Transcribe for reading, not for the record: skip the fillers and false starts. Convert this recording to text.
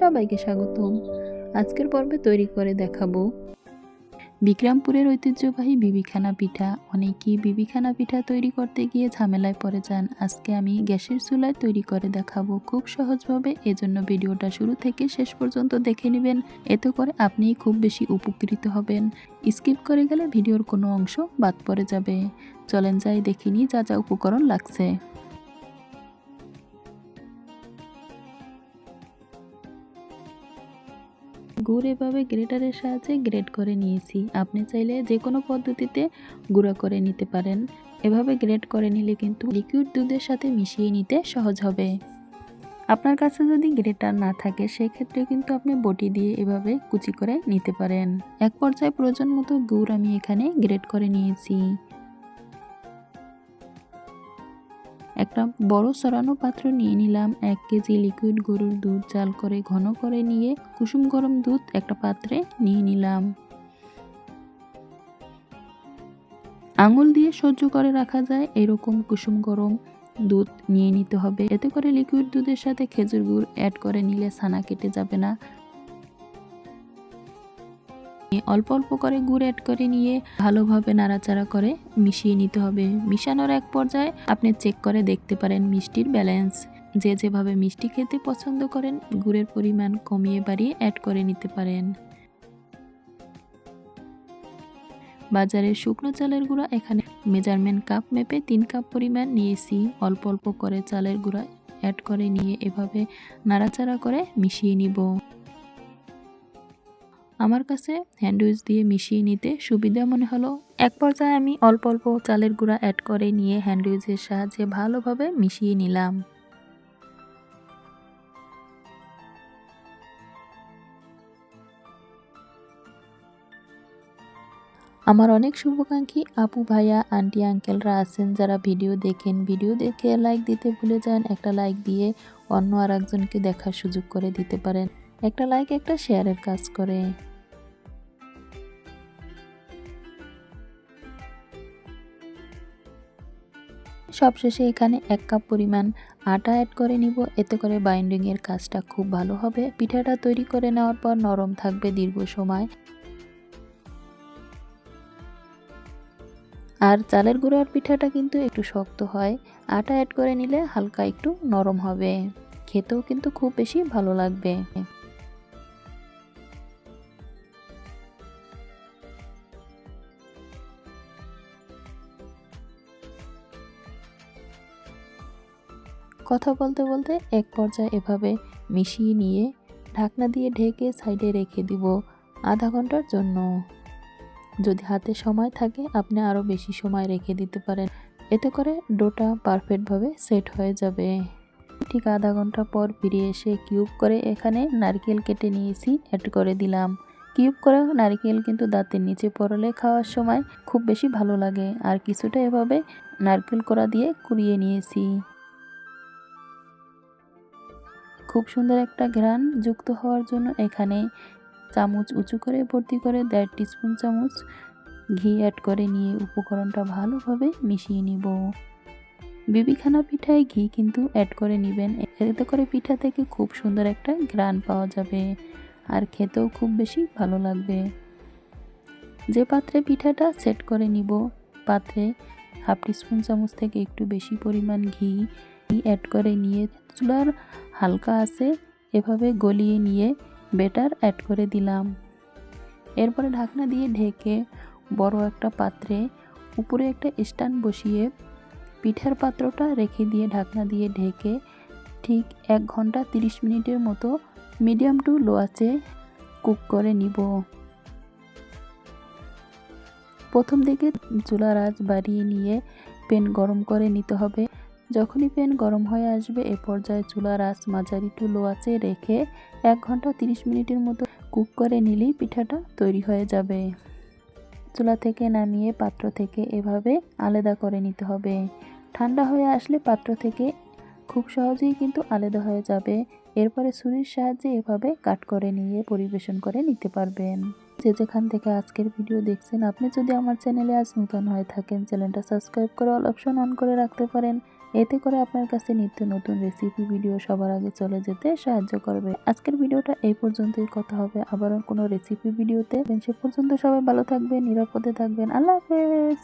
সবাইকে স্বাগতম। আজকের পর্বে তৈরি করে দেখাবো বিক্রমপুরের ঐতিহ্যবাহী বিবিখানা পিঠা। অনেকেই বিবিখানা পিঠা তৈরি করতে গিয়ে ঝামেলায় পড়ে যান। আজকে আমি গ্যাসের চুলায় তৈরি করে দেখাবো খুব সহজভাবে। এজন্য ভিডিওটা শুরু থেকে শেষ পর্যন্ত দেখে নেবেন, এতে করে আপনি খুব বেশি উপকৃত হবেন। স্কিপ করে গেলে ভিডিওর কোনো অংশ বাদ পড়ে যাবে। চলেন যাই দেখিনি যা যা উপকরণ লাগছে। গুড় এভাবে গ্রেটারের সাহায্যে গ্রেট করে নিয়েছি। আপনি চাইলে যে কোনো পদ্ধতিতে গুঁড়া করে নিতে পারেন। এভাবে গ্রেট করে নিলে কিন্তু লিকুইড দুধের সাথে মিশিয়ে নিতে সহজ হবে। আপনার কাছে যদি গ্রেটার না থাকে সেক্ষেত্রে কিন্তু আপনি বটি দিয়ে এভাবে কুচি করে নিতে পারেন। এক পর্যায়ে প্রয়োজন মতো গুড় আমি এখানে গ্রেট করে নিয়েছি। একটা বড় সরানো পাত্র নিয়ে নিলাম। 1 কেজি লিকুইড গরুর দুধ জাল করে ঘন করে নিয়ে কুসুম গরম দুধ একটা পাত্রে নিয়ে নিলাম। আঙুল দিয়ে সহ্য করে রাখা যায় এরকম কুসুম গরম দুধ নিয়ে নিতে হবে। এতে করে লিকুইড দুধের সাথে খেজুর গুড় অ্যাড করে নিলে ছানা কেটে যাবে না। অল্প অল্প করে গুড় অ্যাড করে নিয়ে ভালোভাবে নাড়াচাড়া করে মিশিয়ে নিতে হবে। মিশানোর এক পর্যায়ে আপনি চেক করে দেখতে পারেন মিষ্টির ব্যালেন্স। যে যেভাবে মিষ্টি খেতে পছন্দ করেন গুড়ের পরিমাণ কমিয়ে বাড়িয়ে অ্যাড করে নিতে পারেন। বাজারের শুকনো চালের গুঁড়া এখানে মেজারমেন্ট কাপ মেপে 3 কাপ পরিমাণ নিয়েছি। অল্প অল্প করে চালের গুঁড়া অ্যাড করে নিয়ে এভাবে নাড়াচাড়া করে মিশিয়ে নিব। আমার কাছে হ্যান্ডউইচ দিয়ে মিশিয়ে নিতে সুবিধা মনে হলো। এক পর্যায়ে আমি অল্প অল্প চালের গুঁড়া অ্যাড করে নিয়ে হ্যান্ডউইচের সাহায্যে ভালোভাবে মিশিয়ে নিলাম। আমার অনেক শুভাকাঙ্ক্ষী আপু ভাইয়া আন্টি আঙ্কেলরা আছেন যারা ভিডিও দেখেন, ভিডিও দেখে লাইক দিতে ভুলে যান। একটা লাইক দিয়ে অন্য আর একজনকে দেখার সুযোগ করে দিতে পারেন। একটা লাইক একটা শেয়ারের কাজ করে। সবশেষে এখানে 1 কাপ পরিমাণ আটা অ্যাড করে নিব। এতে করে বাইন্ডিং এর কাজটা খুব ভালো হবে। পিঠাটা তৈরি করে নেওয়ার পর নরম থাকবে দীর্ঘ সময়। আর চালের গুঁড়ার পিঠাটা কিন্তু একটু শক্ত হয়, আটা অ্যাড করে নিলে হালকা একটু নরম হবে। খেতেও কিন্তু খুব বেশি ভালো লাগবে। কথা বলতে বলতে এক পর্যায়ে এভাবে মিশিয়ে নিয়ে ঢাকনা দিয়ে ঢেকে সাইডে রেখে দিব আধা ঘন্টার জন্য। যদি হাতে সময় থাকে আপনি আরও বেশি সময় রেখে দিতে পারেন। এতে করে ডোটা পারফেক্টভাবে সেট হয়ে যাবে। ঠিক আধা ঘন্টা পর ফিরে এসে কিউব করে এখানে নারকেল কেটে নিয়েছি, অ্যাড করে দিলাম। কিউব করা নারকেল কিন্তু দাঁতের নিচে পড়লে খাওয়ার সময় খুব বেশি ভালো লাগে। আর কিছুটা এভাবে নারকেল কোড়া দিয়ে কুড়িয়ে নিয়েছি। খুব সুন্দর একটা ঘ্রাণ যুক্ত হওয়ার জন্য এখানে চামচ উঁচু করে ভর্তি করে 1.5 টিস্পুন চামচ ঘি অ্যাড করে নিয়ে উপকরণটা ভালোভাবে মিশিয়ে নিব। বিবিখানা পিঠায় ঘি কিন্তু অ্যাড করে নেবেন, এতে করে পিঠা থেকে খুব সুন্দর একটা ঘ্রাণ পাওয়া যাবে আর খেতেও খুব বেশি ভালো লাগবে। যে পাত্রে পিঠাটা সেট করে নিব পাত্রে 1/2 টিস্পুন চামচ থেকে একটু বেশি পরিমাণ ঘি অ্যাড করে নিয়ে চুলার হালকা আছে এভাবে গলিয়ে নিয়ে ব্যাটার অ্যাড করে দিলাম। এরপরে ঢাকনা দিয়ে ঢেকে বড় একটা পাত্রে উপরে একটা স্ট্যান্ড বসিয়ে পিঠার পাত্রটা রেখে দিয়ে ঢাকনা দিয়ে ঢেকে ঠিক 1 ঘন্টা 30 মিনিটের মতো মিডিয়াম টু লো আঁচে কুক করে নিব। প্রথম দিকে চুলার আঁচ বাড়িয়ে নিয়ে প্যান গরম করে নিতে হবে। যখনই প্যান গরম হয়ে আসবে এ পর্যায়ে চুলার আঁচ মাঝারি টু লো আঁচে রেখে 1 ঘন্টা 30 মিনিটের মতো কুক করে নিলেই পিঠাটা তৈরি হয়ে যাবে। চুলা থেকে নামিয়ে পাত্র থেকে এভাবে আলাদা করে নিতে হবে। ঠান্ডা হয়ে আসলে পাত্র থেকে খুব সহজেই কিন্তু আলাদা হয়ে যাবে। এরপরে ছুরির সাহায্যে এভাবে কাট করে নিয়ে পরিবেশন করে নিতে পারবেন। যে যেখান থেকে আজকের ভিডিও দেখছেন, আপনি যদি আমার চ্যানেলে আজ নতুন হয়ে থাকেন চ্যানেলটা সাবস্ক্রাইব করে অল অপশন অন করে রাখতে পারেন। এতে করে আপনার কাছে নিত্য নতুন রেসিপি ভিডিও সবার আগে চলে যেতে সাহায্য করবে। আজকের ভিডিওটা এই পর্যন্তই, কথা হবে আবারও কোনো রেসিপি ভিডিওতে। সে পর্যন্ত সবাই ভালো থাকবেন, নিরাপদে থাকবেন। আল্লাহ হাফেজ।